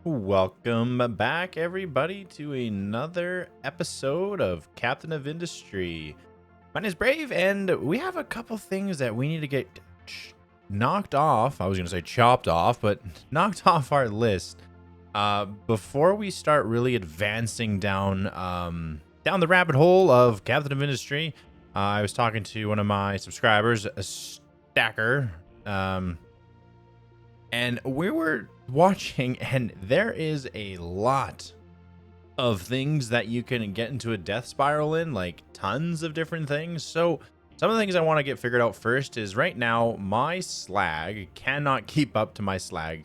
Welcome back, everybody, to another episode of Captain of Industry. My name is Brave, and we have a couple things that we need to get knocked off. I was going to say chopped off, but knocked off our list before we start really advancing down the rabbit hole of Captain of Industry. I was talking to one of my subscribers, a stacker, and we were watching, and there is a lot of things that you can get into a death spiral in, like tons of different things. So some of the things I want to get figured out first is right now my slag cannot keep up to my slag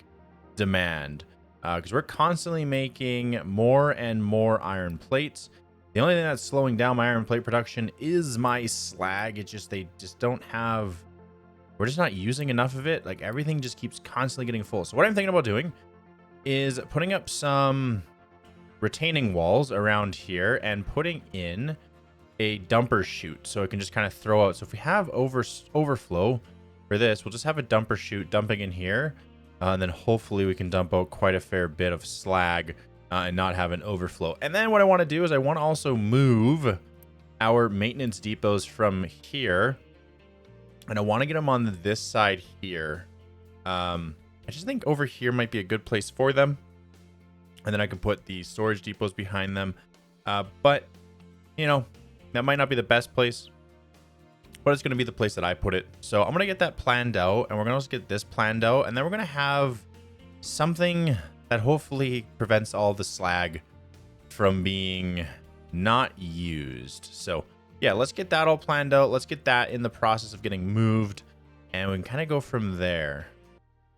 demand because we're constantly making more and more iron plates. The only thing that's slowing down my iron plate production is my slag. They just don't have, we're just not using enough of it. Like everything just keeps constantly getting full. So what I'm thinking about doing is putting up some retaining walls around here and putting in a dumper chute so it can just kind of throw out. So if we have overflow for this, we'll just have a dumper chute dumping in here. And then hopefully we can dump out quite a fair bit of slag and not have an overflow. And then what I want to do is I want to also move our maintenance depots from here. And I want to get them on this side here. I just think over here might be a good place for them. And then I can put the storage depots behind them. But, you know, that might not be the best place. But it's going to be the place that I put it. So I'm going to get that planned out. And we're going to also get this planned out. And then we're going to have something that hopefully prevents all the slag from being not used. So yeah, let's get that all planned out. Let's get that in the process of getting moved. And we can kind of go from there.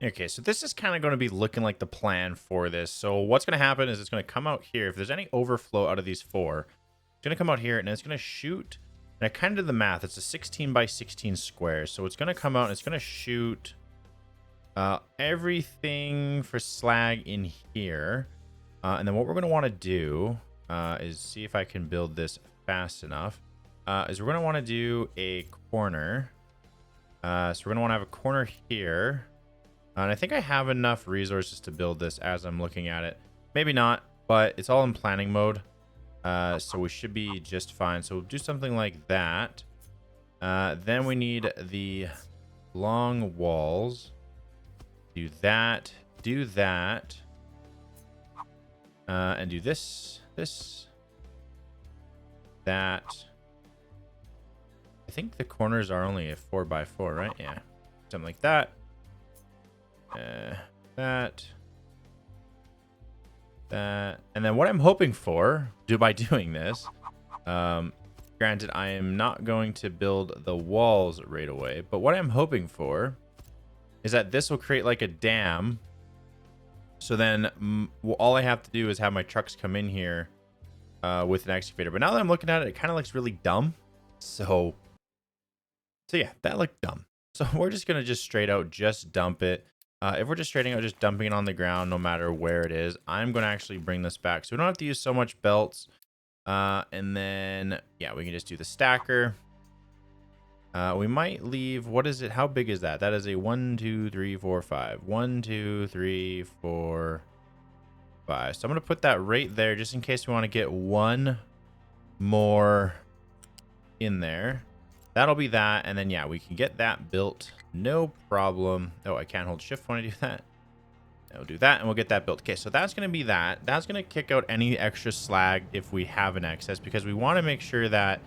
Okay, so this is kind of going to be looking like the plan for this. So what's going to happen is it's going to come out here. If there's any overflow out of these four, it's going to come out here and it's going to shoot. And I kind of did the math. It's a 16 by 16 square. So it's going to come out and it's going to shoot everything for slag in here. And then what we're going to want to do is see if I can build this fast enough. Is we're going to want to do a corner. So we're going to want to have a corner here. And I think I have enough resources to build this as I'm looking at it. Maybe not, but it's all in planning mode. So we should be just fine. So we'll do something like that. Then we need the long walls. Do that. Do that. And do this. That. I think the corners are only a 4x4, right? Yeah. Something like that. That. And then what I'm hoping for, by doing this, granted, I am not going to build the walls right away, but what I'm hoping for is that this will create like a dam. So then all I have to do is have my trucks come in here with an excavator. But now that I'm looking at it, it kind of looks really dumb. So yeah, that looked dumb. So we're just going to just straight out just dump it. If we're just straight out just dumping it on the ground, no matter where it is, I'm going to actually bring this back. So we don't have to use so much belts. And then, yeah, we can just do the stacker. We might leave, what is it? How big is that? That is a 1, 2, 3, 4, 5. 1, 2, 3, 4, 5. So I'm going to put that right there just in case we want to get one more in there. That'll be that. And then, yeah, we can get that built. No problem. Oh, I can't hold shift when I do that. I'll do that and we'll get that built. Okay, so that's going to be that. That's going to kick out any extra slag if we have an excess, because we want to make sure that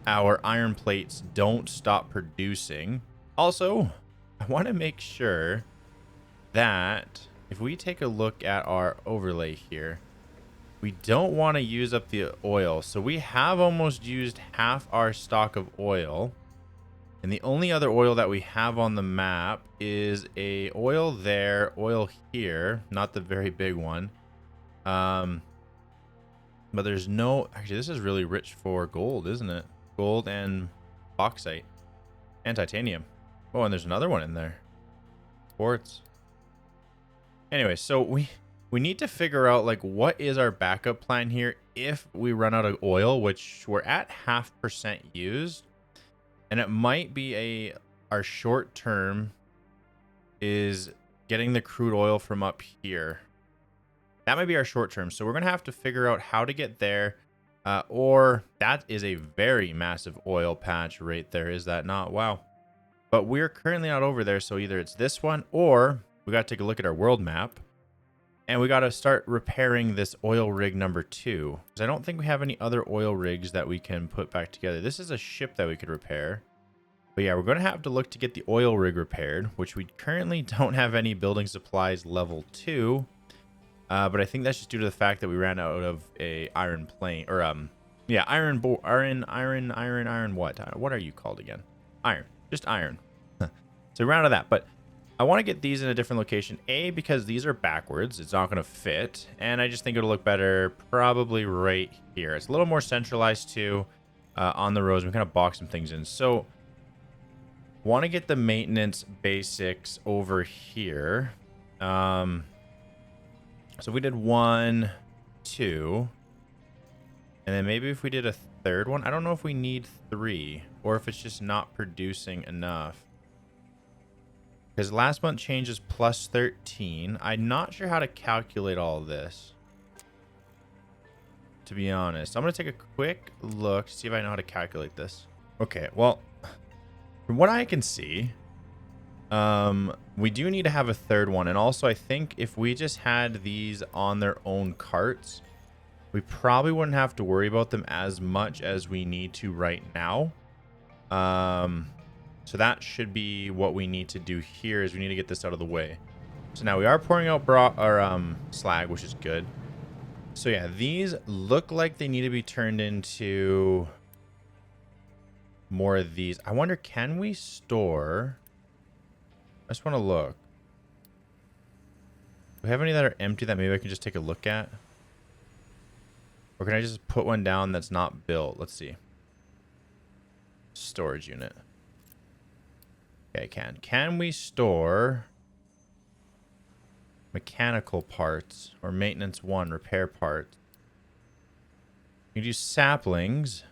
our iron plates don't stop producing. Also, I want to make sure that if we take a look at our overlay here, we don't want to use up the oil. So we have almost used half our stock of oil. And the only other oil that we have on the map is a oil there, oil here, not the very big one. But there's no, actually this is really rich for gold, isn't it? Gold and bauxite and titanium. Oh, and there's another one in there. Quartz. Anyway, so we need to figure out like what is our backup plan here if we run out of oil, which we're at 0.5% used. And it might be our short term is getting the crude oil from up here. That might be our short term. So we're going to have to figure out how to get there. Or that is a very massive oil patch right there. Is that not? Wow. But we're currently not over there. So either it's this one or we got to take a look at our world map. And we got to start repairing this oil rig number 2. Because I don't think we have any other oil rigs that we can put back together. This is a ship that we could repair. But yeah, we're going to have to look to get the oil rig repaired, which we currently don't have any building supplies level 2. But I think that's just due to the fact that we ran out of a iron plane, or yeah, iron what? What are you called again? Iron, just iron. So we ran out of that, but I want to get these in a different location. A, because these are backwards, it's not going to fit, and I just think it'll look better probably right here. It's a little more centralized too on the roads. We kind of box some things in. So want to get the maintenance basics over here. So if we did 1, 2, and then maybe if we did a third one, I don't know if we need 3 or if it's just not producing enough. Because last month change is plus 13. I'm not sure how to calculate all of this, to be honest. I'm going to take a quick look to see if I know how to calculate this. Okay, well, from what I can see, we do need to have a third one. And also, I think if we just had these on their own carts, we probably wouldn't have to worry about them as much as we need to right now. So that should be what we need to do here, is we need to get this out of the way. So now we are pouring out slag, which is good. So yeah, these look like they need to be turned into more of these. I wonder, can we store... I just want to look. Do we have any that are empty that maybe I can just take a look at? Or can I just put one down that's not built? Let's see. Storage unit. Okay, I can. Can we store mechanical parts or maintenance 1 repair parts? You can do saplings.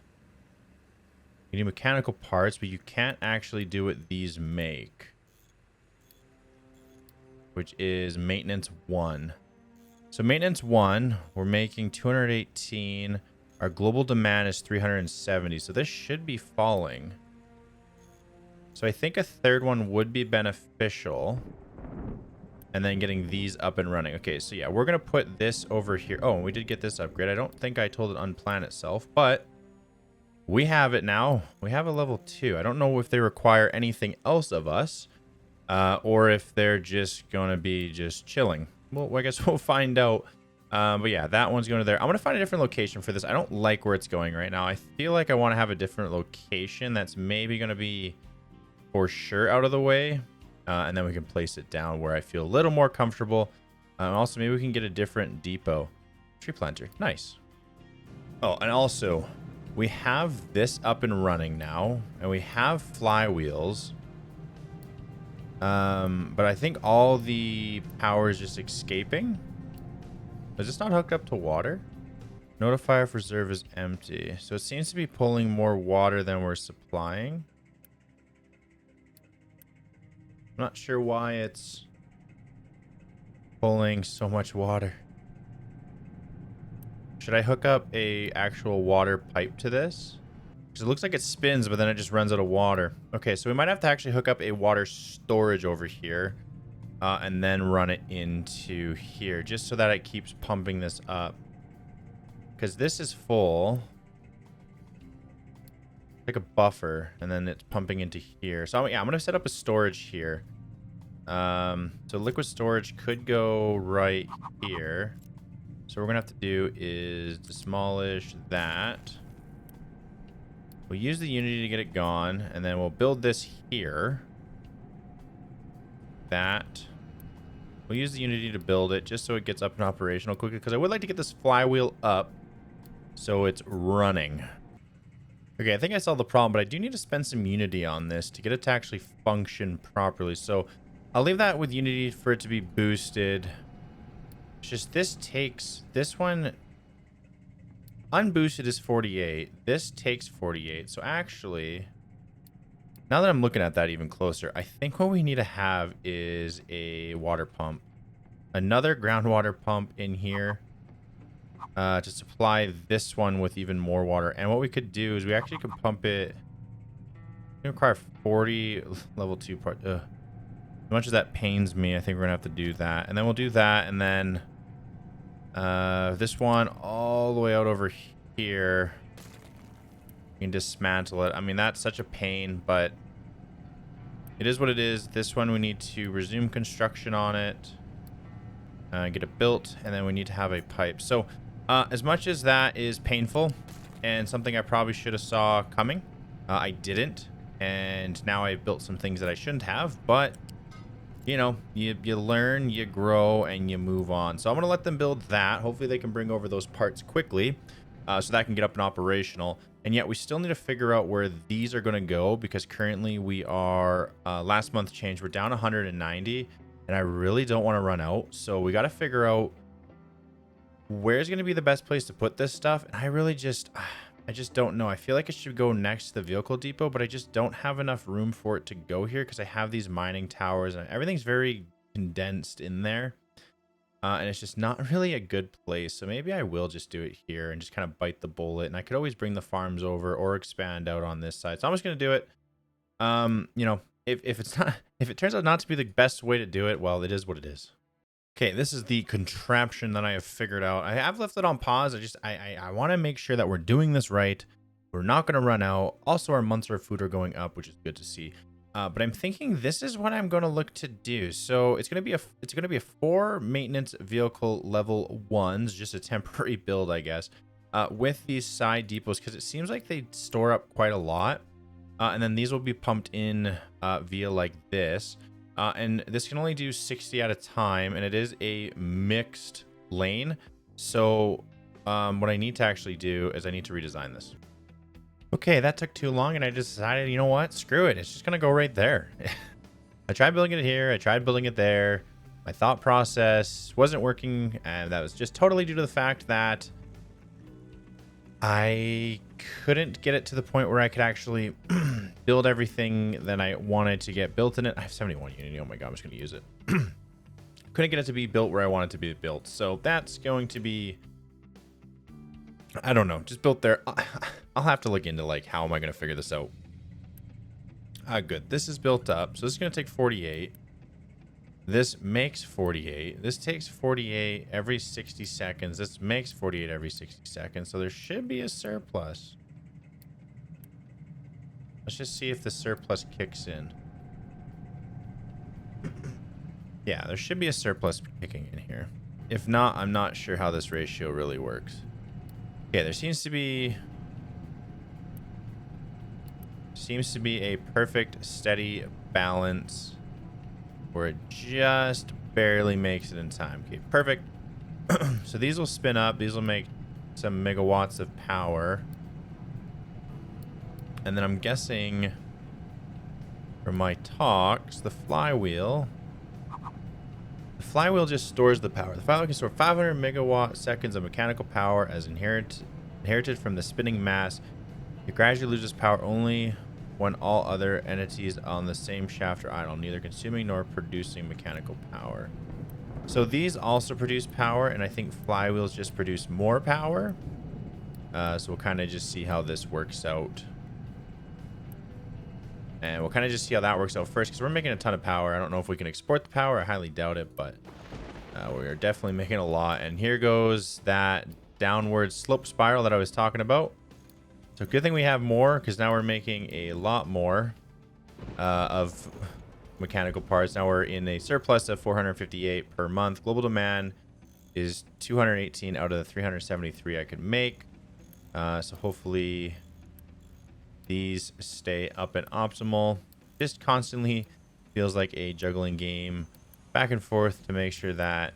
You do mechanical parts, but you can't actually do what these make, which is maintenance 1. So maintenance 1, we're making 218. Our global demand is 370. So this should be falling. So I think a third one would be beneficial. And then getting these up and running. Okay, so yeah, we're going to put this over here. Oh, we did get this upgrade. I don't think I told it unplan itself, but we have it now. We have a level 2. I don't know if they require anything else of us. Or if they're just going to be just chilling. Well, I guess we'll find out. But yeah, that one's going to there. I'm going to find a different location for this. I don't like where it's going right now. I feel like I want to have a different location that's maybe going to be for sure out of the way. And then we can place it down where I feel a little more comfortable. Also, maybe we can get a different depot. Tree planter. Nice. Oh, and also, we have this up and running now. And we have flywheels. But I think all the power is just escaping. Is this not hooked up to water? Notifier for reserve is empty. So it seems to be pulling more water than we're supplying. I'm not sure why it's pulling so much water. Should I hook up a actual water pipe to this? Because it looks like it spins, but then it just runs out of water. Okay, so we might have to actually hook up a water storage over here. And then run it into here. Just so that it keeps pumping this up. Because this is full. Like a buffer. And then it's pumping into here. So yeah, I'm going to set up a storage here. So liquid storage could go right here. So what we're going to have to do is demolish that. We'll use the Unity to get it gone, and then we'll build this here. That. We'll use the Unity to build it just so it gets up and operational quickly, because I would like to get this flywheel up so it's running. Okay, I think I solved the problem, but I do need to spend some Unity on this to get it to actually function properly. So I'll leave that with Unity for it to be boosted. It's just this one unboosted is 48. This takes 48. So actually, now that I'm looking at that even closer, I think what we need to have is a water pump. another groundwater pump in here to supply this one with even more water. And what we could do is we actually could pump it. It require 40 level 2 part. Ugh. As much as that pains me, I think we're gonna have to do that. And then we'll do that, and then this one all the way out over here. You can dismantle it. I mean, that's such a pain, but it is what it is. This one we need to resume construction on it, get it built, and then we need to have a pipe. So as much as that is painful and something I probably should have saw coming, I didn't, and now I've built some things that I shouldn't have. But you know, you learn, you grow, and you move on. So I'm gonna let them build that. Hopefully they can bring over those parts quickly, so that can get up and operational. And yet we still need to figure out where these are gonna go, because currently we are last month change, we're down 190, and I really don't want to run out. So we got to figure out where's going to be the best place to put this stuff. And I just don't know. I feel like it should go next to the vehicle depot, but I just don't have enough room for it to go here because I have these mining towers and everything's very condensed in there. And it's just not really a good place. So maybe I will just do it here and just kind of bite the bullet. And I could always bring the farms over or expand out on this side. So I'm just going to do it. You know, if it turns out not to be the best way to do it, well, it is what it is. Okay, this is the contraption that I have figured out. I have left it on pause. I want to make sure that we're doing this right. We're not going to run out. Also, our months of food are going up, which is good to see. But I'm thinking this is what I'm going to look to do. So it's going to be a 4 maintenance vehicle level 1s, just a temporary build, I guess, with these side depots, because it seems like they store up quite a lot. And then these will be pumped in via like this. And this can only do 60 at a time, and it is a mixed lane. So what I need to actually do is I need to redesign this. Okay, that took too long, and I just decided, you know what? Screw it. It's just going to go right there. I tried building it here. I tried building it there. My thought process wasn't working, and that was just totally due to the fact that I couldn't get it to the point where I could actually build everything that I wanted to get built in it. I have 71 Unity. Oh my god, I'm just going to use it. Couldn't get it to be built where I wanted it to be built. So that's going to be, I don't know, just built there. I'll have to look into like how am I going to figure this out. Good. This is built up. So this is going to take 48. This makes 48. This takes 48 every 60 seconds. This makes 48 every 60 seconds. So there should be a surplus. Let's just see if the surplus kicks in. Yeah, there should be a surplus kicking in here. If not, I'm not sure how this ratio really works. Okay, there seems to be a perfect steady balance where it just barely makes it in time. Okay, perfect. So these will spin up. These will make some megawatts of power. And then I'm guessing from my talks, the flywheel just stores the power. The flywheel can store 500 megawatt seconds of mechanical power as inherited from the spinning mass. It gradually loses power only when all other entities on the same shaft are idle, neither consuming nor producing mechanical power. So these also produce power, and I think flywheels just produce more power. So we'll kind of just see how this works out. And we'll kind of just see how that works out first, because we're making a ton of power. I don't know if we can export the power. I highly doubt it, but we are definitely making a lot. And here goes that downward slope spiral that I was talking about. So good thing we have more, because now we're making a lot more of mechanical parts. Now we're in a surplus of 458 per month. Global demand is 218 out of the 373 I could make. So hopefully these stay up and optimal. Just constantly feels like a juggling game back and forth to make sure that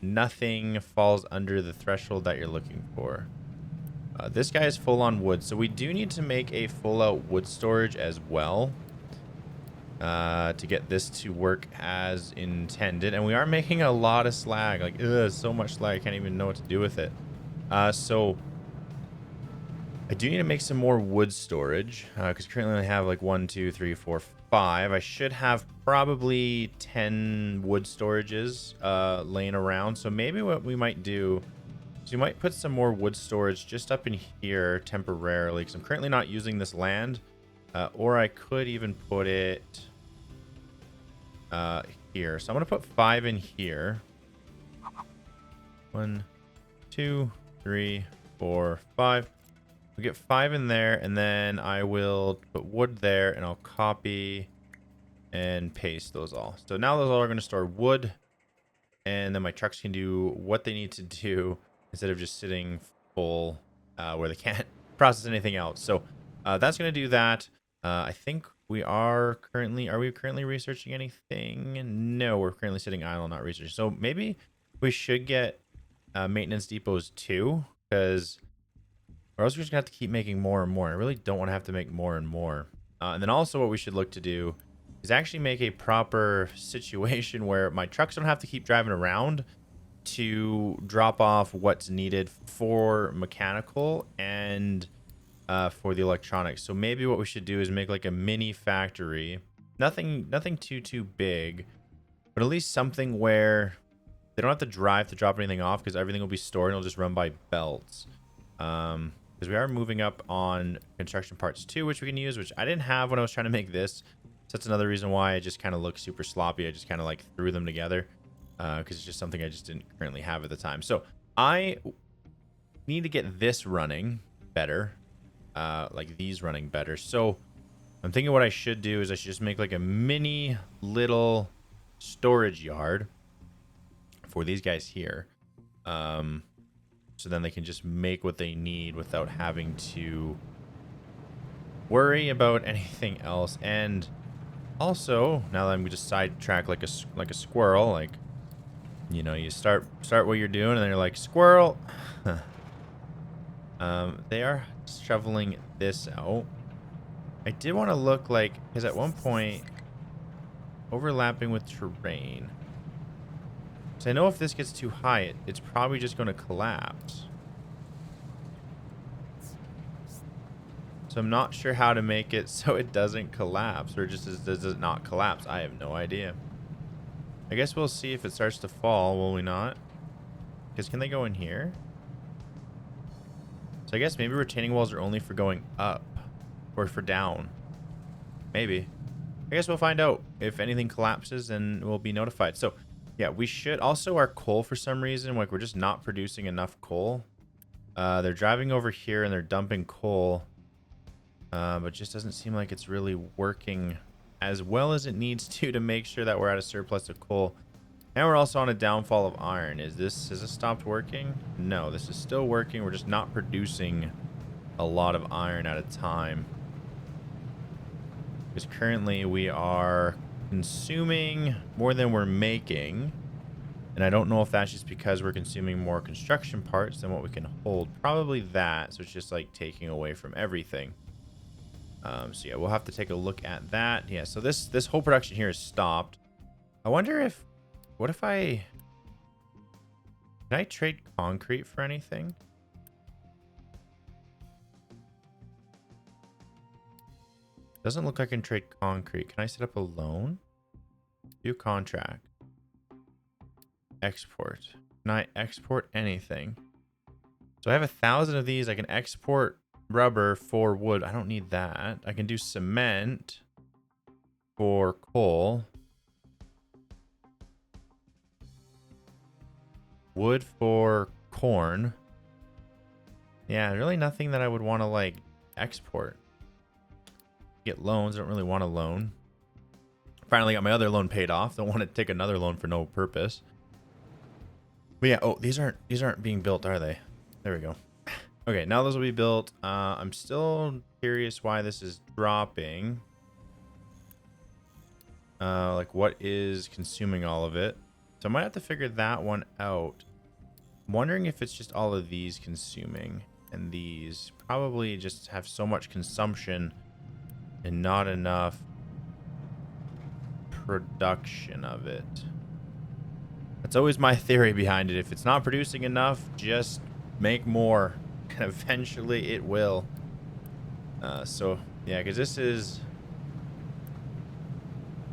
nothing falls under the threshold that you're looking for. This guy is full on wood, so we do need to make a full out wood storage as well to get this to work as intended. And we are making a lot of slag, like so much slag, I can't even know what to do with it. So I do need to make some more wood storage because currently I have like 1, 2, 3, 4, 5. I should have probably 10 wood storages laying around. So maybe what we might do is we might put some more wood storage just up in here temporarily because I'm currently not using this land. Or I could even put it here. So I'm going to put 5 in here. 1, 2, 3, 4, 5. We get 5 in there, and then I will put wood there, and I'll copy and paste those all. So now those all are going to store wood, and then my trucks can do what they need to do instead of just sitting full where they can't process anything else. So that's going to do that. I think we are we currently researching anything? No, we're currently sitting idle, not researching. So maybe we should get maintenance depots too, because or else we're just gonna have to keep making more and more. I really don't want to have to make more and more. And then also what we should look to do is actually make a proper situation where my trucks don't have to keep driving around to drop off what's needed for mechanical and for the electronics. So maybe what we should do is make like a mini factory. Nothing too big, but at least something where they don't have to drive to drop anything off because everything will be stored and it'll just run by belts. Because we are moving up on construction parts too, which we can use, which I didn't have when I was trying to make this. So that's another reason why it just kind of looks super sloppy. I just kind of like threw them together because it's just something I just didn't currently have at the time. So I need to get this running better, like these running better. So I'm thinking what I should do is I should just make like a mini little storage yard for these guys here. So then they can just make what they need without having to worry about anything else. And also, now that I'm just sidetrack like a squirrel, like, you know, you start what you're doing and then you're like, squirrel. They are shoveling this out. I did want to look like, because at one point, overlapping with terrain. So I know if this gets too high, it's probably just going to collapse. So I'm not sure how to make it so it doesn't collapse, or just does it not collapse. I have no idea. I guess we'll see if it starts to fall, will we not? Because can they go in here? So I guess maybe retaining walls are only for going up or for down. Maybe. I guess we'll find out. If anything collapses, then we'll be notified. So yeah, we should also our coal for some reason, like we're just not producing enough coal. They're driving over here and they're dumping coal. But it just doesn't seem like it's really working as well as it needs to make sure that we're at a surplus of coal. And we're also on a downfall of iron. Has this stopped working? No, this is still working. We're just not producing a lot of iron at a time. Because currently we are consuming more than we're making. And I don't know if that's just because we're consuming more construction parts than what we can hold. Probably that. So it's just like taking away from everything. So yeah, we'll have to take a look at that. Yeah, so this whole production here is stopped. I wonder if, what if can I trade concrete for anything? Doesn't look like I can trade concrete. Can I set up a loan? View contract. Export. Can I export anything? So I have 1,000 of these. I can export rubber for wood. I don't need that. I can do cement for coal. Wood for corn. Yeah, really nothing that I would want to like export. Get loans. I don't really want a loan. Finally got my other loan paid off. Don't want to take another loan for no purpose. But yeah, oh, these aren't being built, are they? There we go. Okay, now those will be built. I'm still curious why this is dropping. Like what is consuming all of it? So I might have to figure that one out. I'm wondering if it's just all of these consuming, and these probably just have so much consumption and not enough production of it. That's always my theory behind it. If it's not producing enough, just make more. And eventually it will. So yeah, because this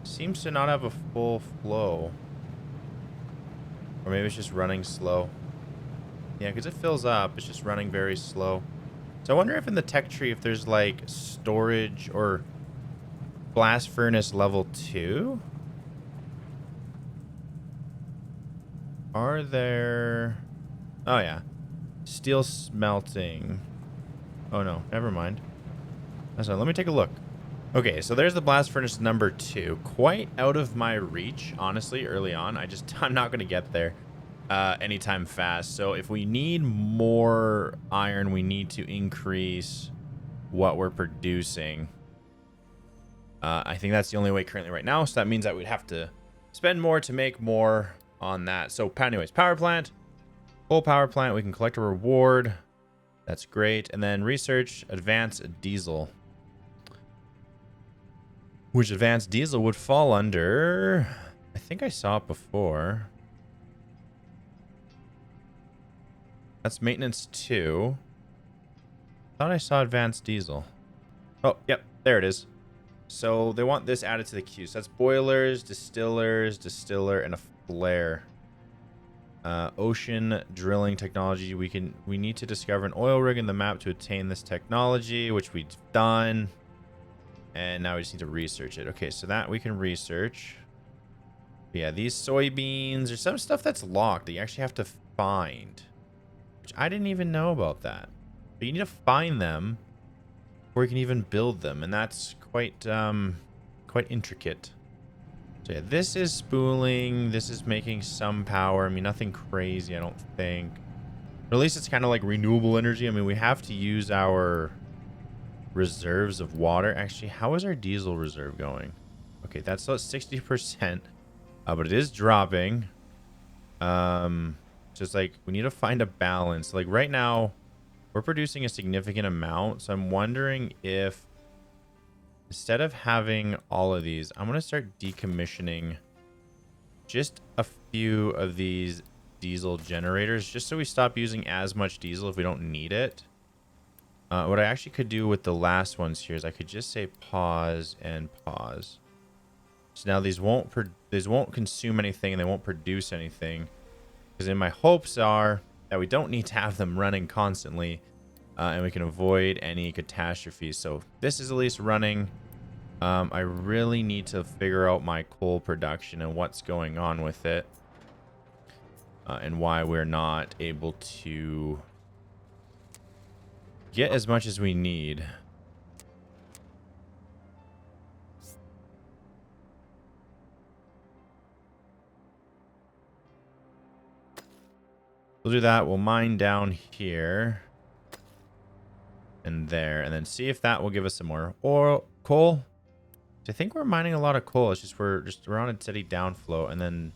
seems to not have a full flow. Or maybe it's just running slow. Yeah, because it fills up. It's just running very slow. So I wonder if in the tech tree, if there's like storage or blast furnace level 2. Are there... Oh, yeah. Steel smelting. Oh, no. Never mind. That's not... Let me take a look. Okay, so there's the blast furnace number 2. Quite out of my reach, honestly, early on. I'm not going to get there anytime fast. So if we need more iron, we need to increase what we're producing. I think that's the only way currently right now. So that means that we'd have to spend more to make more on that. So anyways, power plant, full power plant. We can collect a reward. That's great. And then research advanced diesel. Which advanced diesel would fall under... I think I saw it before. That's maintenance 2. Thought I saw advanced diesel. Oh, yep. There it is. So they want this added to the queue. So that's boilers, distiller, and a flare. Ocean drilling technology. We need to discover an oil rig in the map to attain this technology, which we've done. And now we just need to research it. Okay, so that we can research. But yeah, these soybeans, there's some stuff that's locked that you actually have to find. Which I didn't even know about that. But you need to find them before you can even build them. And that's quite intricate. So yeah, this is spooling. This is making some power. I mean, nothing crazy, I don't think. But at least it's kind of like renewable energy. I mean, we have to use our reserves of water. Actually, how is our diesel reserve going? Okay, that's still at 60%. But it is dropping. Just like we need to find a balance. Like right now, we're producing a significant amount. So I'm wondering if instead of having all of these, I'm going to start decommissioning just a few of these diesel generators, just so we stop using as much diesel if we don't need it. What I actually could do with the last ones here is I could just say pause and pause. So now these won't consume anything and they won't produce anything. Because in my hopes are that we don't need to have them running constantly and we can avoid any catastrophes. So this is at least running. I really need to figure out my coal production and what's going on with it. And why we're not able to get as much as we need. We'll do that. We'll mine down here and there, and then see if that will give us some more coal. I think we're mining a lot of coal. It's just we're on a steady downflow, and then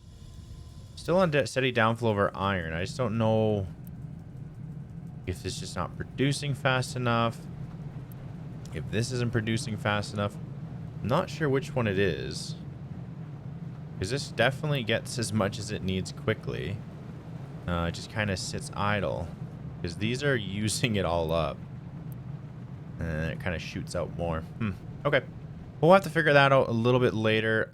still on steady downflow of our iron. I just don't know if it's just not producing fast enough. If this isn't producing fast enough, I'm not sure which one it is. Because this definitely gets as much as it needs quickly. It just kind of sits idle. Because these are using it all up. And it kind of shoots out more. Okay. We'll have to figure that out a little bit later.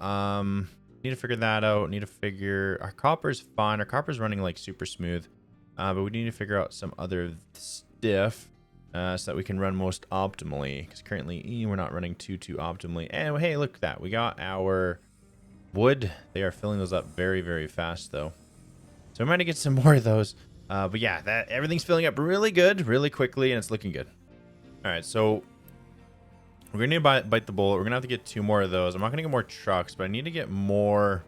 Need to figure that out. Need to figure... Our copper's fine. Our copper's running like super smooth. But we need to figure out some other stuff so that we can run most optimally. Because currently we're not running too optimally. And hey, look at that. We got our wood. They are filling those up very, very fast though. So we might get some more of those. But yeah, everything's filling up really good, really quickly, and it's looking good. All right, so we're going to bite the bullet. We're going to have to get 2 more of those. I'm not going to get more trucks, but I need to get more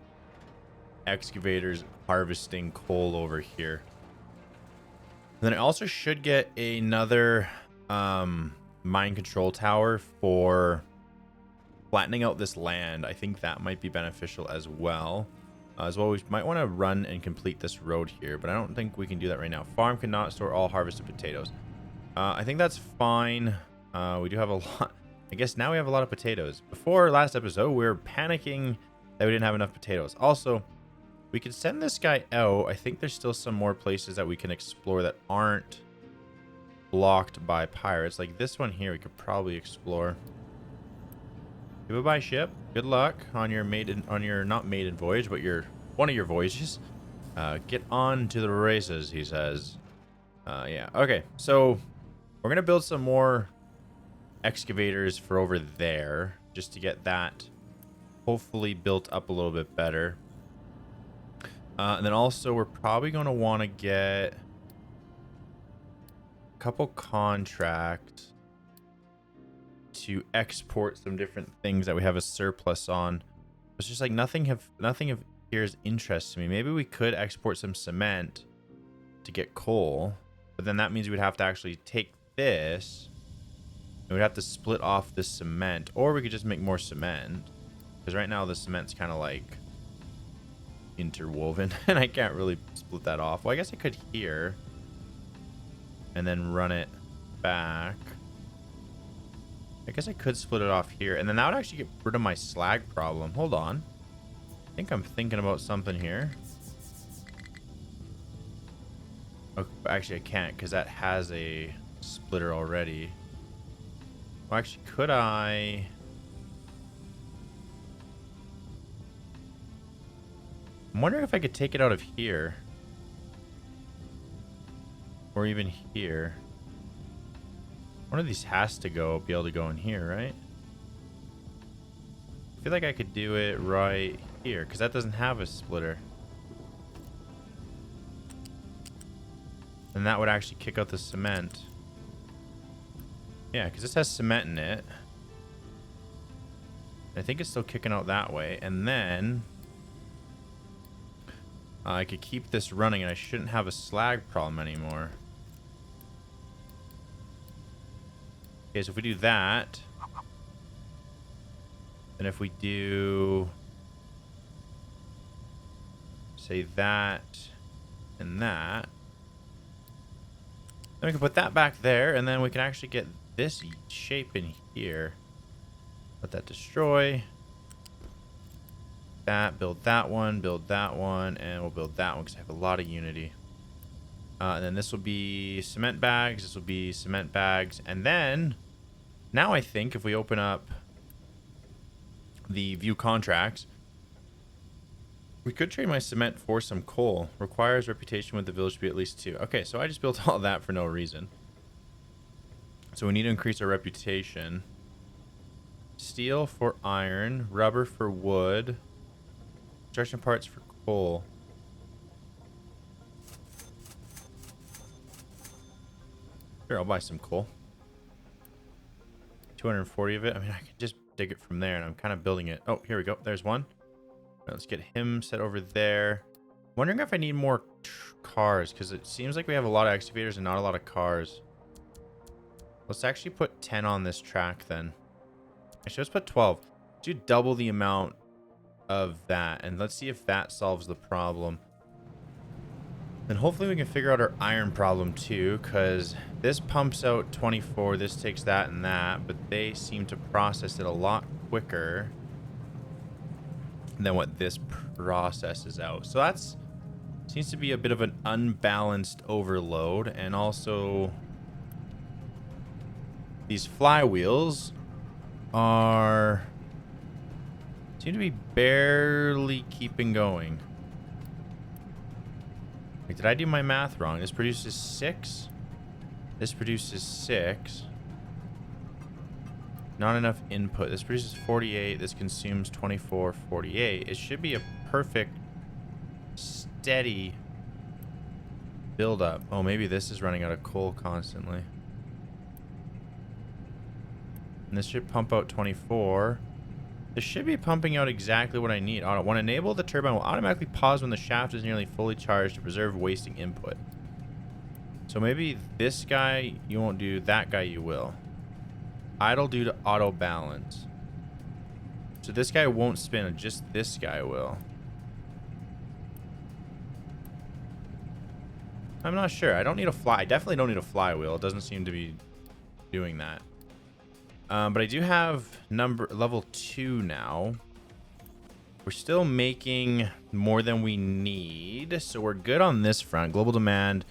excavators harvesting coal over here. And then I also should get another mine control tower for flattening out this land. I think that might be beneficial as well. As well, we might want to run and complete this road here, but I don't think we can do that right now. Farm cannot store all harvested potatoes. I think that's fine. We do have a lot. I guess now we have a lot of potatoes. Before last episode, we were panicking that we didn't have enough potatoes. Also, we could send this guy out. I think there's still some more places that we can explore that aren't blocked by pirates. Like this one here, we could probably explore. Goodbye, ship. Good luck on your not maiden voyage, but one of your voyages. Get on to the races, he says. Yeah. Okay. So we're gonna build some more excavators for over there, just to get that hopefully built up a little bit better. And then also we're probably gonna want to get a couple contracts to export some different things that we have a surplus on. It's just like nothing of here is interest to me. Maybe we could export some cement to get coal, but then that means we'd have to actually take this and we'd have to split off the cement, or we could just make more cement, because right now the cement's kind of like interwoven and I can't really split that off. Well, I guess I could here and then run it back. I guess I could split it off here, and then that would actually get rid of my slag problem. Hold on. I think I'm thinking about something here. Oh, actually, I can't because that has a splitter already. Well, actually, could I? I'm wondering if I could take it out of here. Or even here. One of these has to be able to go in here, right? I feel like I could do it right here, because that doesn't have a splitter. And that would actually kick out the cement. Yeah, because this has cement in it. I think it's still kicking out that way. And then I could keep this running and I shouldn't have a slag problem anymore. Okay, so if we do that, then if we do, say that and that, then we can put that back there, and then we can actually get this shape in here. Let that destroy. That, build that one, and we'll build that one because I have a lot of unity. And then this will be cement bags, this will be cement bags, and then now I think if we open up the view contracts, we could trade my cement for some coal. Requires reputation with the village to be at least 2. Okay, so I just built all that for no reason. So we need to increase our reputation. Steel for iron, rubber for wood, construction parts for coal. Sure, I'll buy some coal. 240 of it. I mean, I can just dig it from there, and I'm kind of building it. Oh, here we go. There's one. Right, let's get him set over there. Wondering if I need more cars, because it seems like we have a lot of excavators and not a lot of cars. Let's actually put 10 on this track then. Actually, let's put 12. Do double the amount of that, and let's see if that solves the problem. Then hopefully we can figure out our iron problem too, because this pumps out 24, this takes that and that, but they seem to process it a lot quicker than what this processes out. So that's seems to be a bit of an unbalanced overload. And also these flywheels seem to be barely keeping going. Like, did I do my math wrong? This produces 6. This produces 6. Not enough input. This produces 48. This consumes 24, 48. It should be a perfect, steady build-up. Oh, maybe this is running out of coal constantly. And this should pump out 24. This should be pumping out exactly what I need. When enable, the turbine will automatically pause when the shaft is nearly fully charged to preserve wasting input. So maybe this guy you won't do, that guy you will. Idle due to auto balance. So this guy won't spin, just this guy will. I'm not sure. I don't need I definitely don't need a flywheel. It doesn't seem to be doing that. But I do have level 2 now. We're still making more than we need, so we're good on this front. Global demand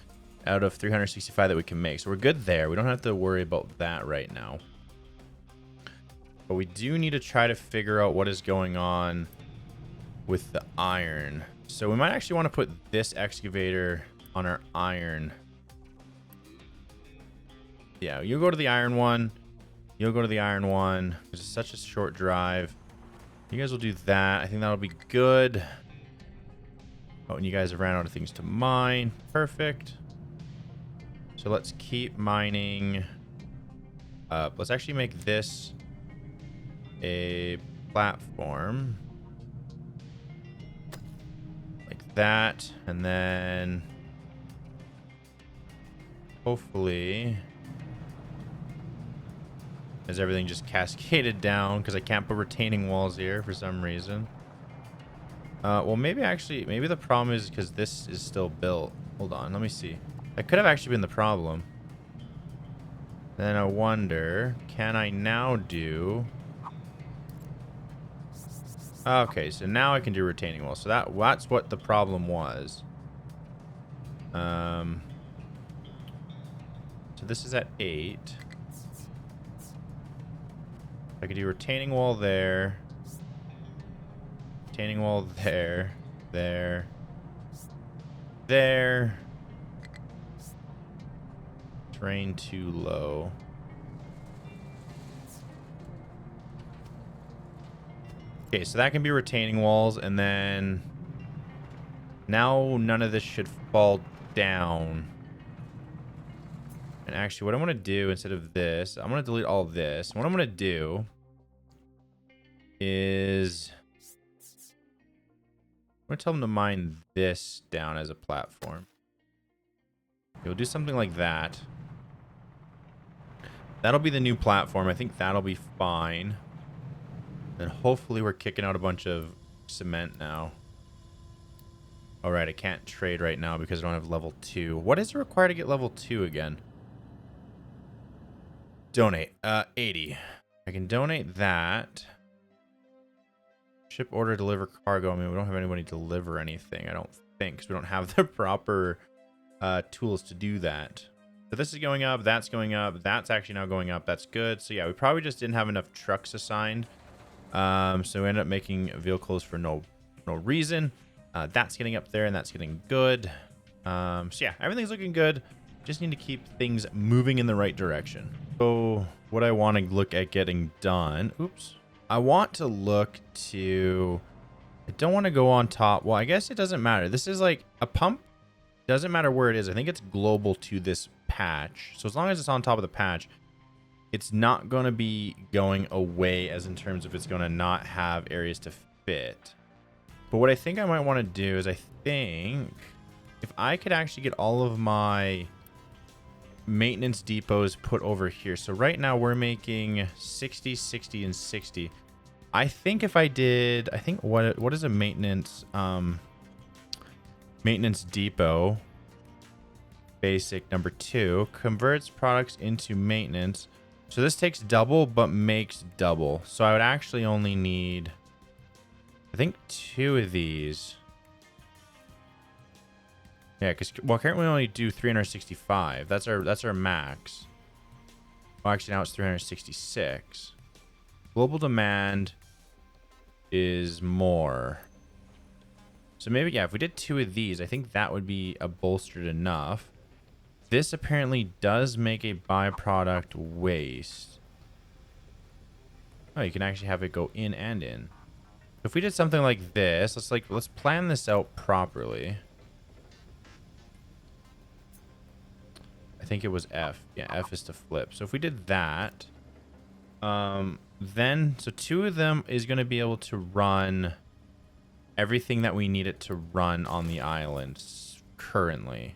out of 365 that we can make. So we're good there. We don't have to worry about that right now. But we do need to try to figure out what is going on with the iron. So we might actually want to put this excavator on our iron. Yeah, you go to the iron one. You'll go to the iron one. It's such a short drive. You guys will do that. I think that'll be good. Oh, and you guys have ran out of things to mine. Perfect. So let's keep mining up. Let's actually make this a platform. Like that. And then hopefully, as everything just cascaded down, because I can't put retaining walls here for some reason. Well, maybe the problem is because this is still built. Hold on, let me see. That could have actually been the problem. Then I wonder, can I now do... Okay, so now I can do retaining walls. So that's what the problem was. So this is at 8. I could do retaining wall there. Retaining wall there. There. There. Terrain too low. Okay, so that can be retaining walls, and then now none of this should fall down. And actually, what I want to do instead of this, I'm going to delete all this. What I'm going to do is I'm going to tell them to mine this down as a platform. You'll do something like that. That'll be the new platform. I think that'll be fine. And hopefully we're kicking out a bunch of cement now. All right, I can't trade right now because I don't have level 2. What is it required to get level 2 again? Donate. 80. I can donate that. Ship order, deliver cargo. I mean, we don't have anybody deliver anything, I don't think, because we don't have the proper tools to do that. So this is going up, that's going up, that's actually now going up. That's good. So yeah, we probably just didn't have enough trucks assigned. So we ended up making vehicles for no reason. That's getting up there, and that's getting good. So yeah, everything's looking good. Just need to keep things moving in the right direction. So what I want to look at getting done. Oops. I want to look to... I don't want to go on top. Well, I guess it doesn't matter. This is like a pump. Doesn't matter where it is. I think it's global to this patch. So as long as it's on top of the patch, it's not going to be going away as in terms of it's going to not have areas to fit. But what I think I might want to do is I think if I could actually get all of my maintenance depots put over here. So right now we're making 60, 60, and 60. I think if I did, I think what is a maintenance depot? Basic number 2 converts products into maintenance. So this takes double but makes double. So I would actually only need, I think, 2 of these. Yeah, because well, currently we only do 365. That's our max. Well, actually now it's 366. Global demand is more. So maybe, yeah, if we did 2 of these, I think that would be a bolstered enough. This apparently does make a byproduct waste. Oh, you can actually have it go in and in. If we did something like this, let's plan this out properly. I think it was F. Yeah, F is to flip. So if we did that, then, so 2 of them is going to be able to run everything that we need it to run on the island currently.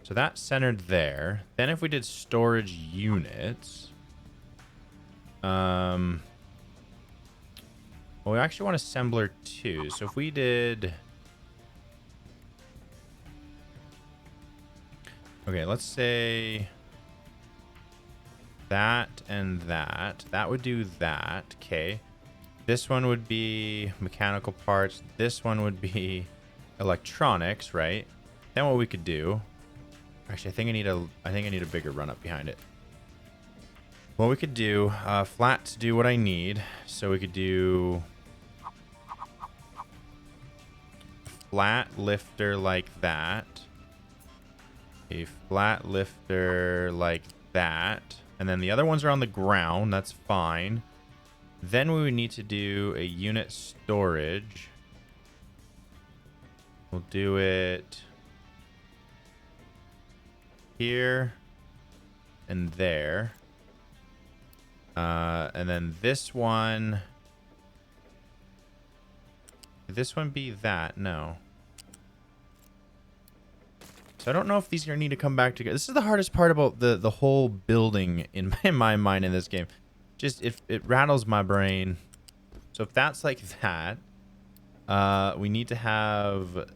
So that's centered there. Then if we did storage units, well, we actually want assembler 2. So if we did, okay, let's say that and that. That would do that. Okay. This one would be mechanical parts. This one would be electronics, right? Then what we could do, actually, I think I need a bigger run up behind it. What we could do, flat to do what I need. So we could do flat lifter like that. A flat lifter like that. And then the other ones are on the ground. That's fine. Then we would need to do a unit storage. We'll do it here and there. And then this one. Could this one be that? No. So I don't know if these are going to need to come back together. This is the hardest part about the whole building in my mind in this game. Just if it rattles my brain. So if that's like that, we need to have.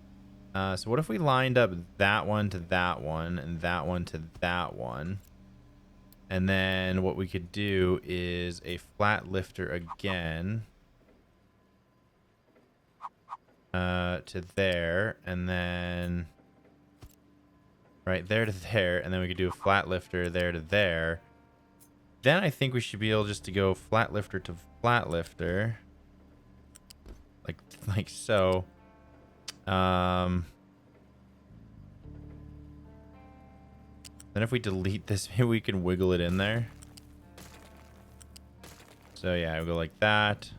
So what if we lined up that one to that one and that one to that one? And then what we could do is a flat lifter again. To there, and then right there to there, and then we could do a flat lifter there to there. Then I think we should be able just to go flat lifter to flat lifter, like so. Then if we delete this, maybe we can wiggle it in there. So yeah, we'll go like that.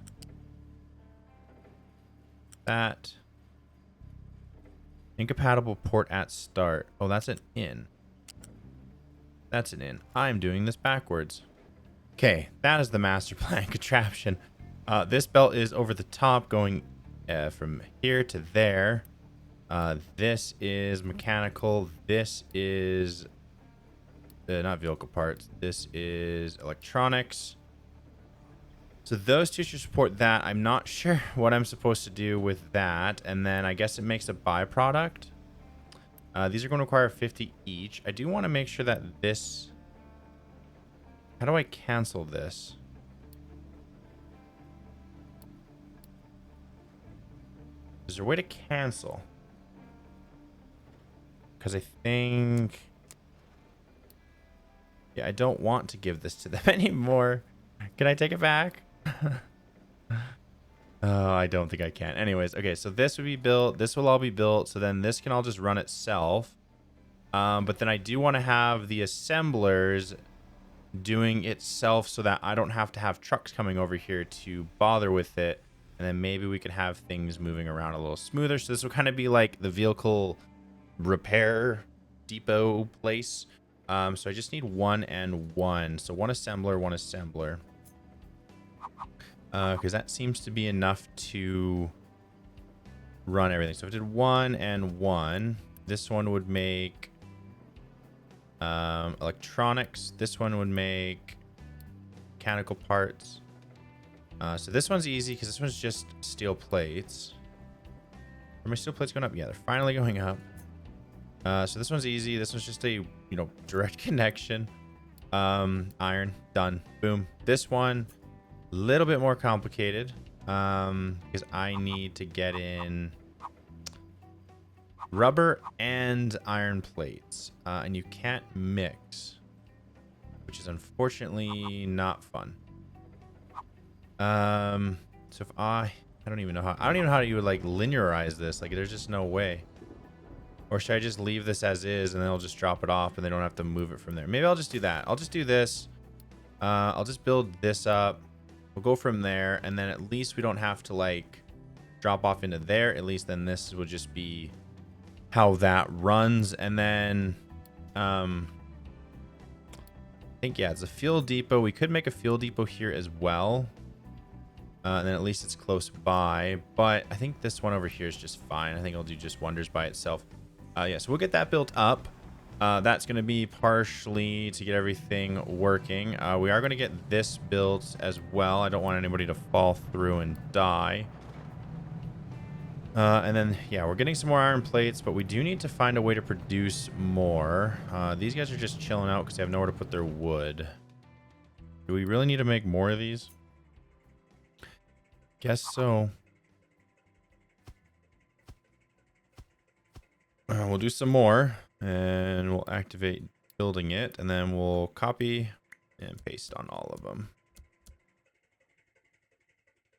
That. Incompatible port at start. Oh, that's an in. That's an in. I'm doing this backwards. Okay, that is the master plan contraption. This belt is over the top going from here to there. This is mechanical. This is not vehicle parts. This is electronics. So those two should support that. I'm not sure what I'm supposed to do with that. And then I guess it makes a byproduct. These are going to require 50 each. I do want to make sure that this... How do I cancel this? Is there a way to cancel? Because I think... Yeah, I don't want to give this to them anymore. Can I take it back? Oh, I don't think I can. Anyways, okay, so this would be built. This will all be built. So then this can all just run itself. But then I do want to have the assemblers doing itself so that I don't have to have trucks coming over here to bother with it. And then maybe we could have things moving around a little smoother. So this will kind of be like the vehicle repair depot place. So I just need 1 and 1. So one assembler. Because that seems to be enough to run everything. So if I did 1 and 1, this one would make electronics. This one would make mechanical parts. So this one's easy because this one's just steel plates. Are my steel plates going up? Yeah, they're finally going up. So this one's easy. This one's just a, direct connection. Iron, done. Boom. This one, a little bit more complicated. Because I need to get in rubber and iron plates. And you can't mix, which is unfortunately not fun. So if I don't even know how you would like linearize this. Like there's just no way. Or should I just leave this as is and then I'll just drop it off and they don't have to move it from there? Maybe I'll just do that. I'll just do this. I'll just build this up. We'll go from there, and then at least we don't have to like drop off into there. At least then this would just be how that runs. And then I think, yeah, it's a fuel depot. We could make a fuel depot here as well. And then at least it's close by. But I think this one over here is just fine. I think it'll do just wonders by itself. Yeah, so we'll get that built up. That's going to be partially to get everything working. We are going to get this built as well. I don't want anybody to fall through and die. And then, yeah, we're getting some more iron plates, but we do need to find a way to produce more. These guys are just chilling out because they have nowhere to put their wood. Do we really need to make more of these? Guess so. We'll do some more and we'll activate building it, and then we'll copy and paste on all of them.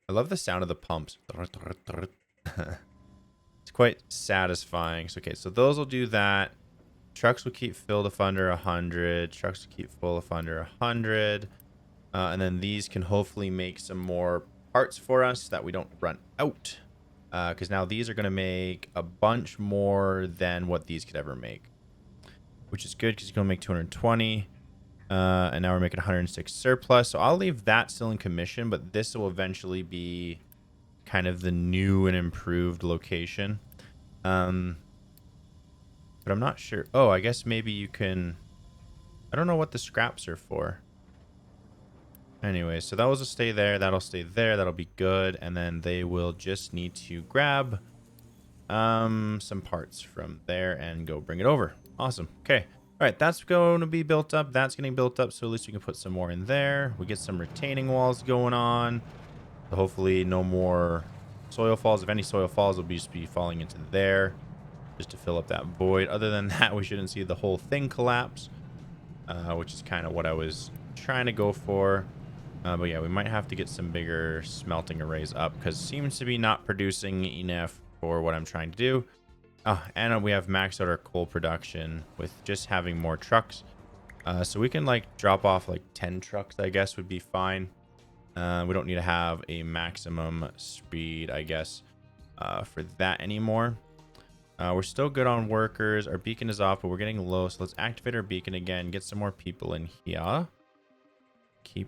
I love the sound of the pumps. It's quite satisfying. So, okay, so those will do that. Trucks will keep filled if under 100. Trucks will keep full if under 100. And then these can hopefully make some more parts for us so that we don't run out. Because now these are going to make a bunch more than what these could ever make. Which is good because you're going to make 220. And now we're making 106 surplus. So I'll leave that still in commission, but this will eventually be kind of the new and improved location. But I'm not sure. Oh, I guess maybe you can... I don't know what the scraps are for. Anyway, so those will stay there. That'll stay there. That'll be good. And then they will just need to grab some parts from there and go bring it over. Awesome. Okay. All right. That's going to be built up. That's getting built up. So at least we can put some more in there. We get some retaining walls going on. So hopefully no more soil falls. If any soil falls, it'll just be falling into there just to fill up that void. Other than that, we shouldn't see the whole thing collapse, which is kind of what I was trying to go for. But yeah, we might have to get some bigger smelting arrays up because it seems to be not producing enough for what I'm trying to do. Oh, and we have maxed out our coal production with just having more trucks. So we can like drop off like 10 trucks, I guess would be fine. We don't need to have a maximum speed, I guess, for that anymore. We're still good on workers. Our beacon is off, but we're getting low. So let's activate our beacon again. Get some more people in here. Keep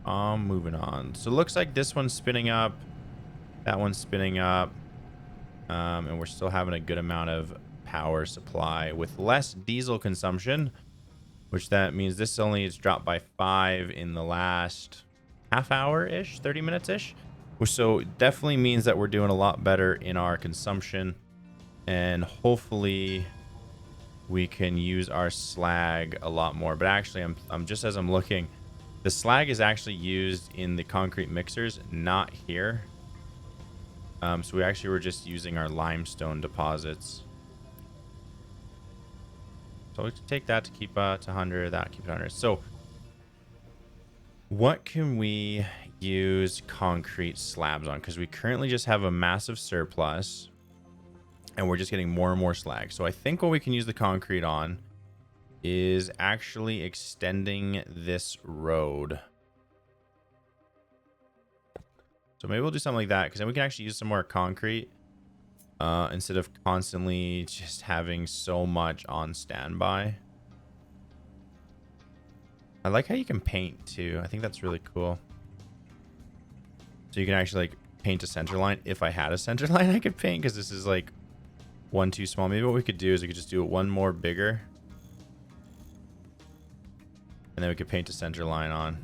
on moving on. So it looks like this one's spinning up. That one's spinning up. And we're still having a good amount of power supply with less diesel consumption, which that means this only is dropped by 5 in the last half hour-ish, 30 minutes-ish. So it definitely means that we're doing a lot better in our consumption. And hopefully we can use our slag a lot more. But actually, I'm just as I'm looking, the slag is actually used in the concrete mixers, not here. So we actually were just using our limestone deposits. So we can take that to keep to 100, that keep it 100. So what can we use concrete slabs on? Because we currently just have a massive surplus. And we're just getting more and more slag. So I think what we can use the concrete on is actually extending this road. So maybe we'll do something like that, because then we can actually use some more concrete instead of constantly just having so much on standby. I like how you can paint too. I think that's really cool. So you can actually like paint a center line. If I had a center line I could paint, because this is like one too small. Maybe what we could do is we could just do it one more bigger, and then we could paint a center line on.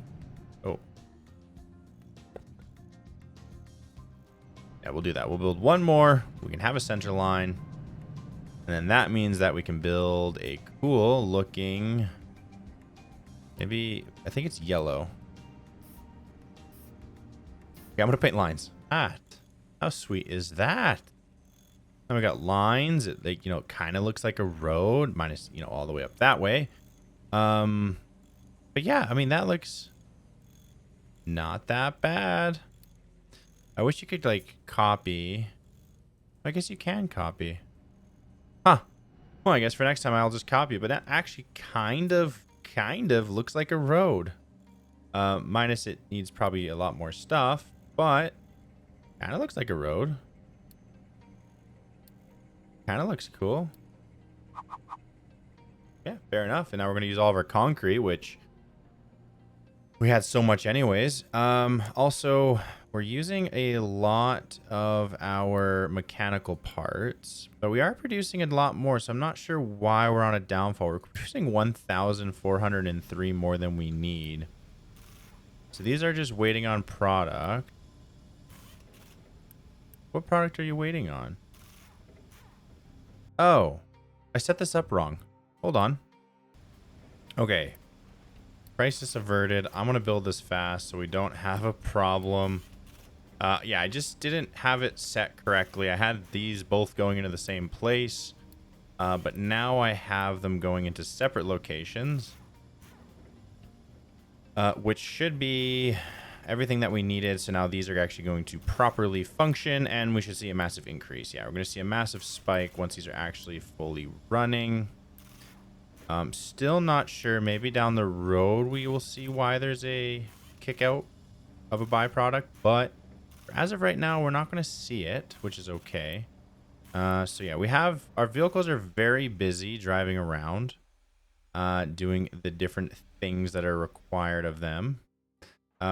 Oh, yeah, we'll do that. We'll build one more. We can have a center line, and then that means that we can build a cool looking, maybe I think it's yellow. Okay, I'm gonna paint lines. How sweet is that? Then we got lines. It, like, you know, kind of looks like a road, minus, you know, all the way up that way. But yeah, I mean, that looks not that bad. I wish you could like copy. I guess you can copy. Huh. Well, I guess for next time I'll just copy it. But that actually kind of looks like a road. Minus it needs probably a lot more stuff, but kind of looks like a road. Kind of looks cool. Yeah, fair enough. And now we're going to use all of our concrete, which we had so much anyways. Also, we're using a lot of our mechanical parts, but we are producing a lot more. So I'm not sure why we're on a downfall. We're producing 1,403 more than we need. So these are just waiting on product. What product are you waiting on? Oh, I set this up wrong. Hold on. Okay. Crisis averted. I'm going to build this fast so we don't have a problem. Yeah, I just didn't have it set correctly. I had these both going into the same place. But now I have them going into separate locations, which should be everything that we needed. So now these are actually going to properly function, and we should see a massive increase. Yeah, we're going to see a massive spike once these are actually fully running. Still not sure. Maybe down the road we will see why there's a kick out of a byproduct, but as of right now, we're not going to see it, which is okay. So yeah, we have our vehicles are very busy driving around, doing the different things that are required of them.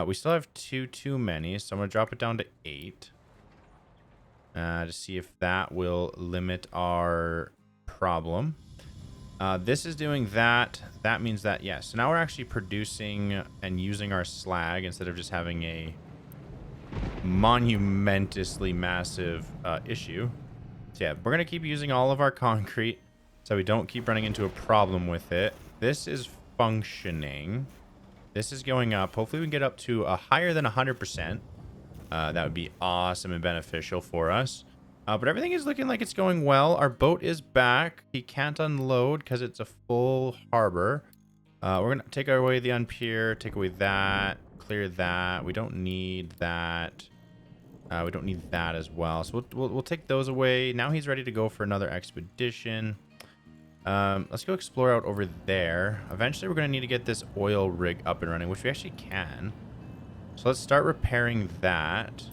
We still have two too many, so I'm gonna drop it down to 8 to see if that will limit our problem. This is doing that. That means that, yeah, so now we're actually producing and using our slag instead of just having a monumentously massive issue. So yeah, we're going to keep using all of our concrete so we don't keep running into a problem with it. This is functioning. This is going up. Hopefully we can get up to a higher than 100%. That would be awesome and beneficial for us. But everything is looking like it's going well. Our boat is back. He can't unload because it's a full harbor. We're going to take away the unpier, take away that, clear that. We don't need that. We don't need that as well. So we'll take those away. Now he's ready to go for another expedition. Let's go explore out over there. Eventually we're going to need to get this oil rig up and running, which we actually can. So let's start repairing that.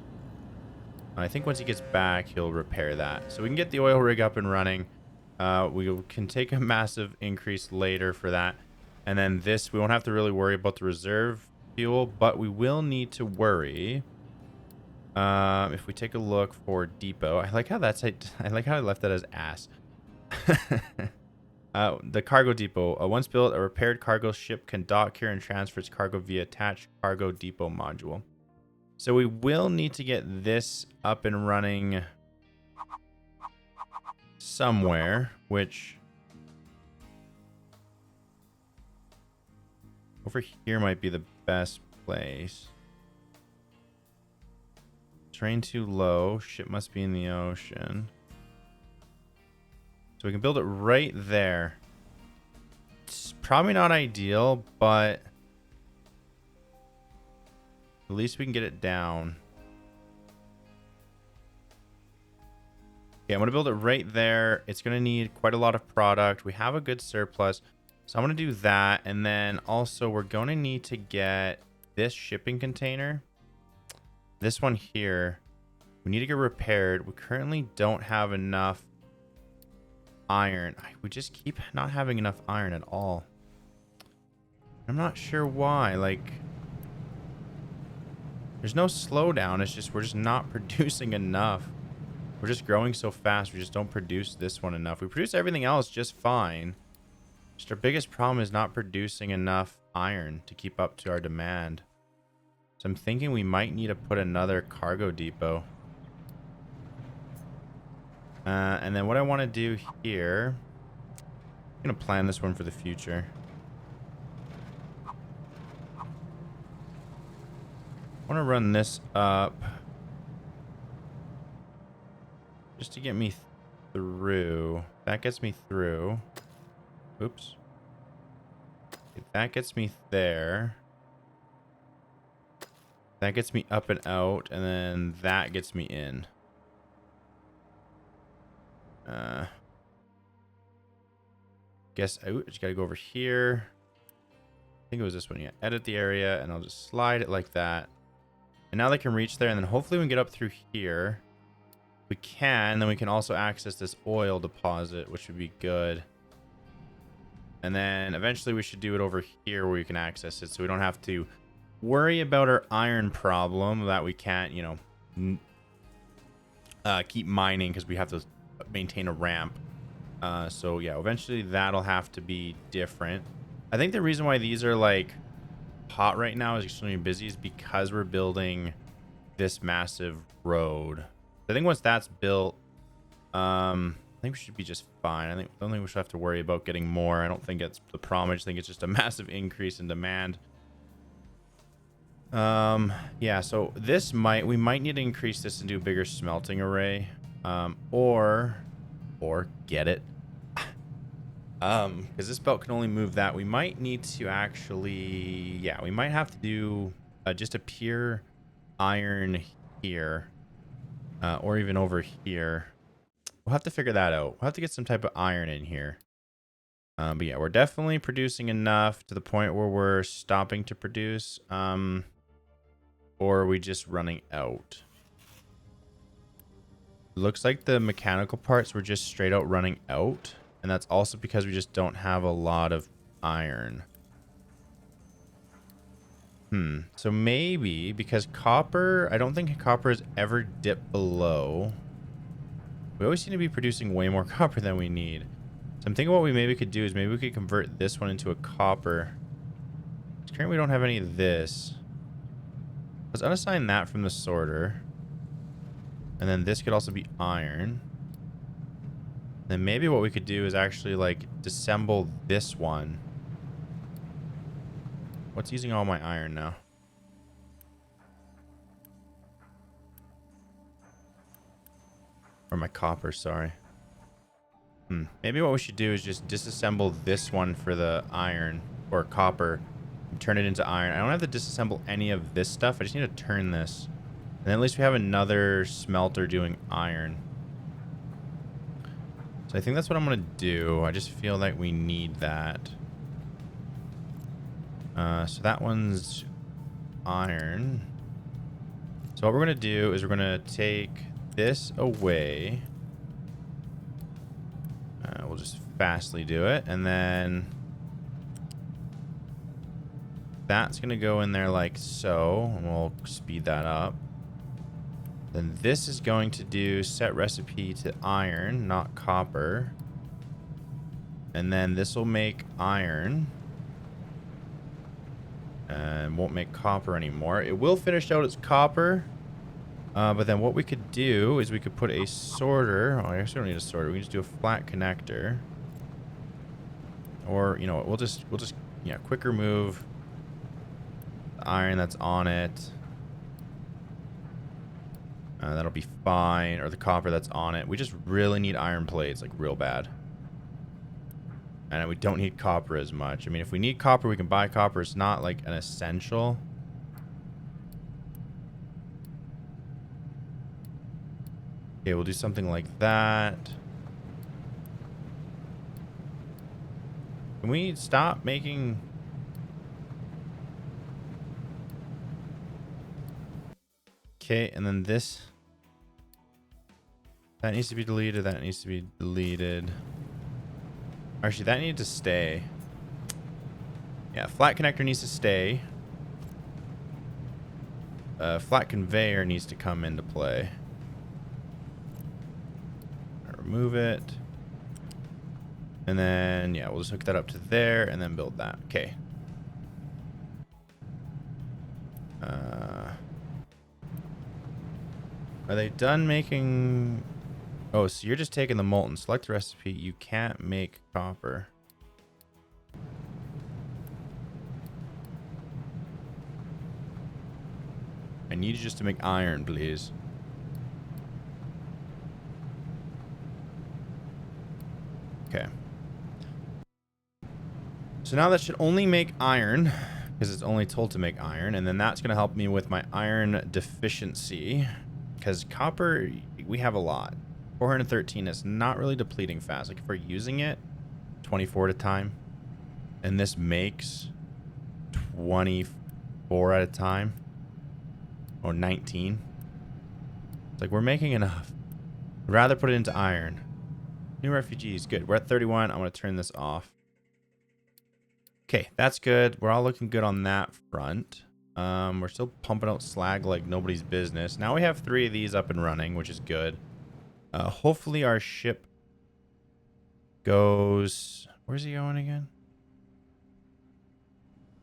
I think once he gets back, he'll repair that. So we can get the oil rig up and running. We can take a massive increase later for that. And then this, we won't have to really worry about the reserve fuel, but we will need to worry. If we take a look for depot, I like how I like how I left that as ass. The cargo depot. Once built, a repaired cargo ship can dock here and transfer its cargo via attached cargo depot module. So we will need to get this up and running somewhere, which over here might be the best place. Terrain too low. Ship must be in the ocean. So we can build it right there. It's probably not ideal, but at least we can get it down. Okay, I'm going to build it right there. It's going to need quite a lot of product. We have a good surplus. So I'm going to do that. And then also we're going to need to get this shipping container. This one here, we need to get repaired. We currently don't have enough iron. We just keep not having enough iron at all. I'm not sure why. Like, there's no slowdown. It's just we're just not producing enough. We're just growing so fast. We just don't produce this one enough. We produce everything else just fine. Just our biggest problem is not producing enough iron to keep up to our demand. So I'm thinking we might need to put another cargo depot. And then what I want to do here, I'm going to plan this one for the future. I want to run this up just to get me through. That gets me through. Oops. Okay, that gets me there. That gets me up and out, and then that gets me in. Guess I just gotta go over here. I think it was this one. Yeah, edit the area, and I'll just slide it like that. And now they can reach there, and then hopefully we can get up through here. We can, then we can also access this oil deposit, which would be good. And then eventually we should do it over here where we can access it, so we don't have to worry about our iron problem that we can't, you know, keep mining because we have to maintain a ramp. So yeah, eventually that'll have to be different. I think the reason why these are like hot right now is extremely busy is because we're building this massive road. I think once that's built, I think we should be just fine. I don't think we should have to worry about getting more. I don't think it's the problem. I just think it's just a massive increase in demand. Yeah, so this we might need to increase this and do a bigger smelting array. Or get it. Because this belt can only move that. We might need to actually, yeah, we might have to do just a pure iron here, or even over here. We'll have to figure that out. We'll have to get some type of iron in here. But yeah, we're definitely producing enough to the point where we're stopping to produce. Or are we just running out? Looks like the mechanical parts were just straight out running out. And that's also because we just don't have a lot of iron. So maybe because copper, I don't think copper has ever dipped below. We always seem to be producing way more copper than we need. So I'm thinking what we maybe could do is maybe we could convert this one into a copper. Currently we don't have any of this. Let's unassign that from the sorter. And then this could also be iron. Then maybe what we could do is actually like disassemble this one. What's using all my iron now? Or my copper, sorry. Maybe what we should do is just disassemble this one for the iron or copper and turn it into iron. I don't have to disassemble any of this stuff. I just need to turn this. And then at least we have another smelter doing iron. So I think that's what I'm going to do. I just feel like we need that. So that one's iron. So what we're going to do is we're going to take this away. We'll just fastly do it. And then that's going to go in there like so. And we'll speed that up. Then this is going to do set recipe to iron, not copper. And then this will make iron. And won't make copper anymore. It will finish out its copper. But then what we could do is we could put a sorter. Oh, I guess we don't need a sorter. We can just do a flat connector. Or, you know what, we'll just yeah, quick remove the iron that's on it. That'll be fine. Or the copper that's on it. We just really need iron plates, like real bad. And we don't need copper as much. I mean, if we need copper, we can buy copper. It's not like an essential. Okay, we'll do something like that. Can we stop making... Okay, and then this... That needs to be deleted. That needs to be deleted. Actually, that needed to stay. Yeah, flat connector needs to stay. Flat conveyor needs to come into play. Remove it. And then, yeah, we'll just hook that up to there and then build that. Okay. Are they done making... Oh, so you're just taking the molten. Select the recipe. You can't make copper. I need you just to make iron, please. Okay. So now that should only make iron, because it's only told to make iron, and then that's going to help me with my iron deficiency, because copper, we have a lot. 413 is not really depleting fast. Like if we're using it 24 at a time, and this makes 24 at a time, or 19. It's like we're making enough. I'd rather put it into iron. New refugees, good. We're at 31. I'm going to turn this off. Okay, that's good. We're all looking good on that front. We're still pumping out slag like nobody's business. Now we have 3 of these up and running, which is good. Hopefully our ship goes... Where's he going again?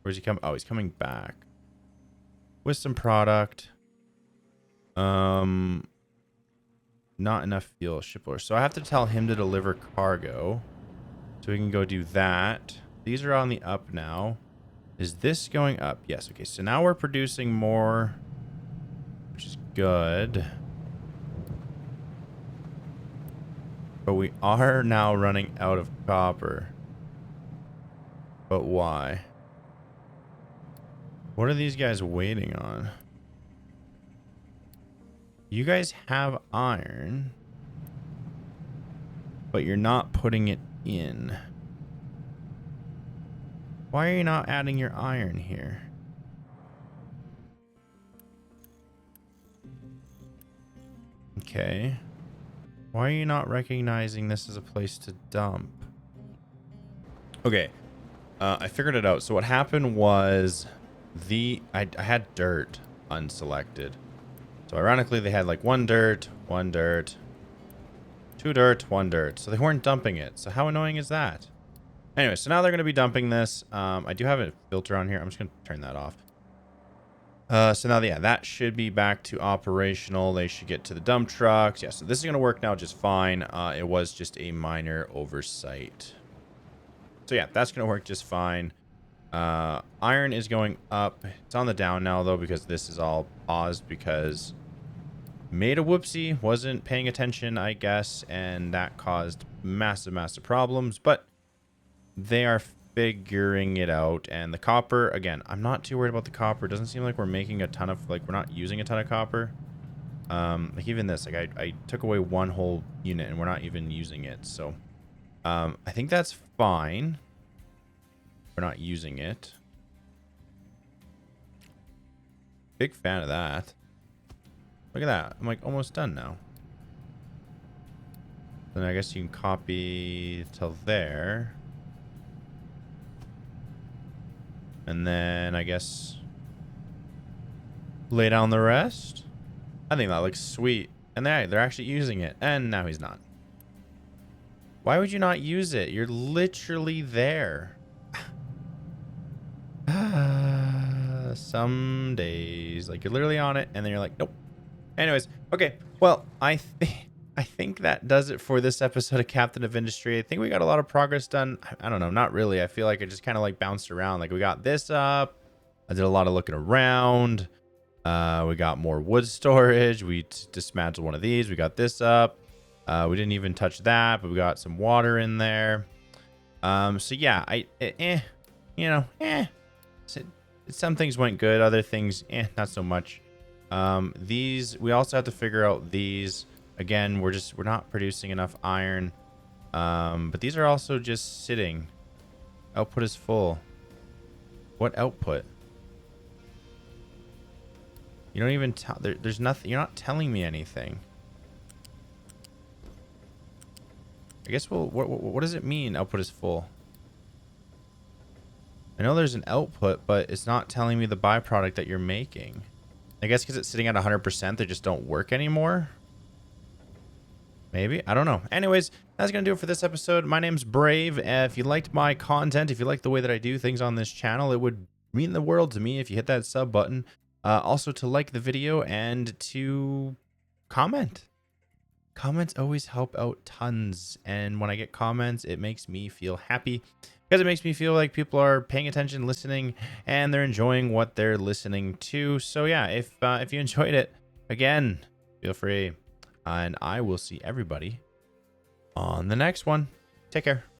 Where's he coming? Oh, he's coming back. With some product. Not enough fuel. Ship order. So I have to tell him to deliver cargo. So we can go do that. These are on the up now. Is this going up? Yes. Okay, so now we're producing more, which is good. But we are now running out of copper. But why? What are these guys waiting on? You guys have iron, but you're not putting it in. Why are you not adding your iron here? Okay. Why are you not recognizing this as a place to dump? Okay. I figured it out. So what happened was I had dirt unselected. So ironically, they had like one dirt, two dirt, one dirt. So they weren't dumping it. So how annoying is that? Anyway, so now they're going to be dumping this. I do have a filter on here. I'm just going to turn that off. So now, yeah, that should be back to operational. They should get to the dump trucks. Yeah, so this is going to work now just fine. It was just a minor oversight. So yeah, that's going to work just fine. Iron is going up. It's on the down now, though, because this is all paused because made a whoopsie, wasn't paying attention, I guess, and that caused massive, massive problems. But they are figuring it out. And the copper, again, I'm not too worried about the copper. It doesn't seem like we're making a ton of, like, we're not using a ton of copper. Like even this, like I took away one whole unit and we're not even using it. So I think that's fine. We're not using it. Big fan of that. Look at that. I'm like almost done now. Then I guess you can copy till there. And then I guess lay down the rest. I think that looks sweet. And they're actually using it. And now he's not. Why would you not use it? You're literally there. Some days, like you're literally on it, and then you're like, nope. Anyways, okay. Well, I think that does it for this episode of Captain of Industry. I think we got a lot of progress done. I don't know, not really. I feel like I just kind of like bounced around. Like we got this up. I did a lot of looking around. We got more wood storage. We dismantled one of these. We got this up. We didn't even touch that, but we got some water in there. So yeah, some things went good. Other things, not so much. These, we also have to figure out these. Again, we're not producing enough iron. But these are also just sitting. Output is full. What output? You don't even tell. There's nothing. You're not telling me anything. I guess what does it mean? Output is full. I know there's an output, but it's not telling me the byproduct that you're making. I guess because it's sitting at 100%, they just don't work anymore. Maybe. I don't know. Anyways, that's going to do it for this episode. My name's Brave. If you liked my content, if you like the way that I do things on this channel, it would mean the world to me if you hit that sub button. Also to like the video and to comment. Comments always help out tons. And when I get comments, it makes me feel happy. Because it makes me feel like people are paying attention, listening, and they're enjoying what they're listening to. So yeah, if you enjoyed it, again, feel free. And I will see everybody on the next one. Take care.